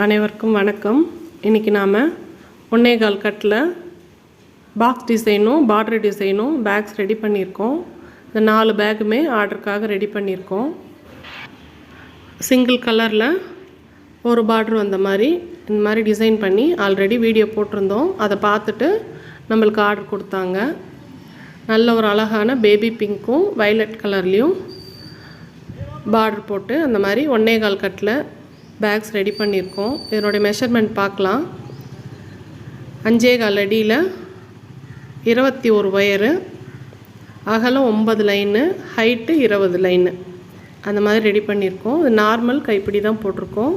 அனைவருக்கும் வணக்கம். இன்றைக்கி நாம் 1.25 கட்டில் பாக்ஸ் டிசைனும் பார்டர் டிசைனும் பேக்ஸ் ரெடி பண்ணியிருக்கோம். இந்த 4 பேக்குமே ஆர்டருக்காக ரெடி பண்ணியிருக்கோம். சிங்கிள் கலரில் ஒரு பார்டர் வந்த மாதிரி இந்த மாதிரி டிசைன் பண்ணி ஆல்ரெடி வீடியோ போட்டிருந்தோம். அதை பார்த்துட்டு நம்மளுக்கு ஆர்டர் கொடுத்தாங்க. நல்ல ஒரு அழகான பேபி பிங்க்கும் வயலட் கலர்லேயும் பார்டர் போட்டு அந்த மாதிரி 1.25 கட்டில் பேக்ஸ் ரெடி பண்ணியிருக்கோம். இதனுடைய மெஷர்மெண்ட் பார்க்கலாம். 5.25 அடியில் 21 ஒயரு, அகலம் 9 லைனு, ஹைட்டு 20 லைனு அந்த மாதிரி ரெடி பண்ணியிருக்கோம். இது நார்மல் கைப்பிடி தான் போட்டிருக்கோம்.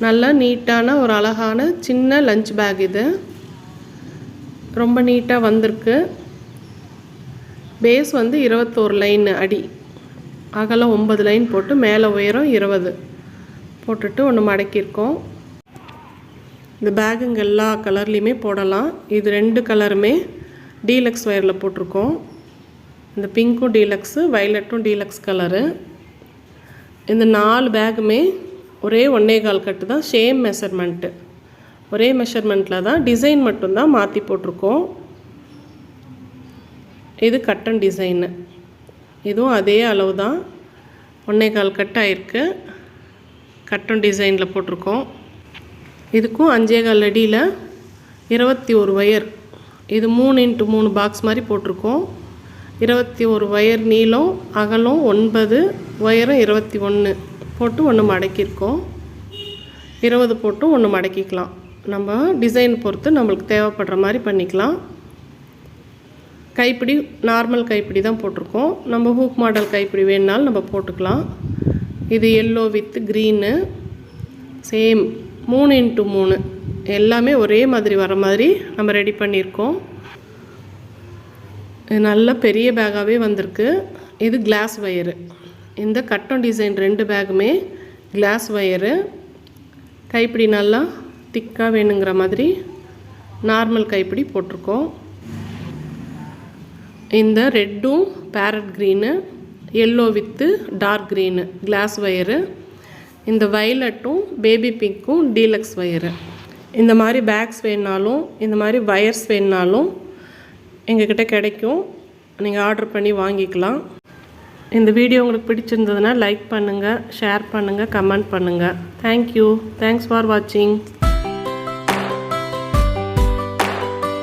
நல்லா நீட்டான ஒரு அழகான சின்ன லஞ்ச் பேக். இது ரொம்ப நீட்டாக வந்திருக்கு. பேஸ் 21 லைன் அடி, அகலம் 9 லைன் போட்டு மேலே உயரம் 20 போட்டுட்டு ஒன்று மடக்கியிருக்கோம். இந்த பேகுங்க எல்லா கலர்லேயுமே போடலாம். இது 2 கலருமே டீலக்ஸ் ஒயரில் போட்டிருக்கோம். இந்த பிங்க்கும் டீலக்ஸு, வயலட்டும் டீலக்ஸ் கலரு. இந்த 4 பேகுமே ஒரே 1.25 கட்டு தான். சேம் மெஷர்மெண்ட்டு, ஒரே மெஷர்மெண்ட்டில் தான். டிசைன் மட்டும்தான் மாற்றி போட்டிருக்கோம். இது கட்டன் டிசைனு. இதுவும் அதே அளவு தான். 1.25 கட் ஆகிருக்கு. கட்டன் டிசைனில் போட்டிருக்கோம். இதுக்கும் 5.25 அடியில் 21 ஒயர். இது 3x3 பாக்ஸ் மாதிரி போட்டிருக்கோம். 21 ஒயர் நீளம், அகலம் 9, ஒயரம் 21 போட்டு ஒன்று மடக்கியிருக்கோம். 20 போட்டு ஒன்று மடக்கிக்கலாம். நம்ம டிசைன் பொறுத்து நம்மளுக்கு தேவைப்படுற மாதிரி பண்ணிக்கலாம். கைப்பிடி நார்மல் கைப்பிடி தான் போட்டிருக்கோம். நம்ம ஹூக் மாடல் கைப்பிடி வேணுனாலும் நம்ம போட்டுக்கலாம். இது yellow with green, same 3x3 எல்லாமே ஒரே மாதிரி வர மாதிரி நம்ம ரெடி பண்ணியிருக்கோம். இது நல்ல பெரிய பேக்காகவே வந்திருக்கு. இது கிளாஸ் ஒயரு. இந்த கட்டன் டிசைன் 2 பேக்குமே கிளாஸ் ஒயரு. கைப்பிடி நல்லா திக்காக வேணுங்கிற மாதிரி நார்மல் கைப்பிடி போட்டிருக்கோம். இந்த ரெட்டும் parrot green, yellow with dark green glass wire. இந்த வயலட்டும் பேபி பிங்க்கும் டீலக்ஸ் ஒயரு. இந்த மாதிரி பேக்ஸ் வேணுனாலும் இந்த மாதிரி வயர்ஸ் வேணுனாலும் எங்ககிட்ட கிடைக்கும். நீங்கள் ஆர்டர் பண்ணி வாங்கிக்கலாம். இந்த வீடியோ உங்களுக்கு பிடிச்சிருந்ததுன்னா லைக் பண்ணுங்கள், ஷேர் பண்ணுங்கள், கமெண்ட் பண்ணுங்கள். தேங்க்யூ. தேங்க்ஸ் ஃபார் வாட்சிங்.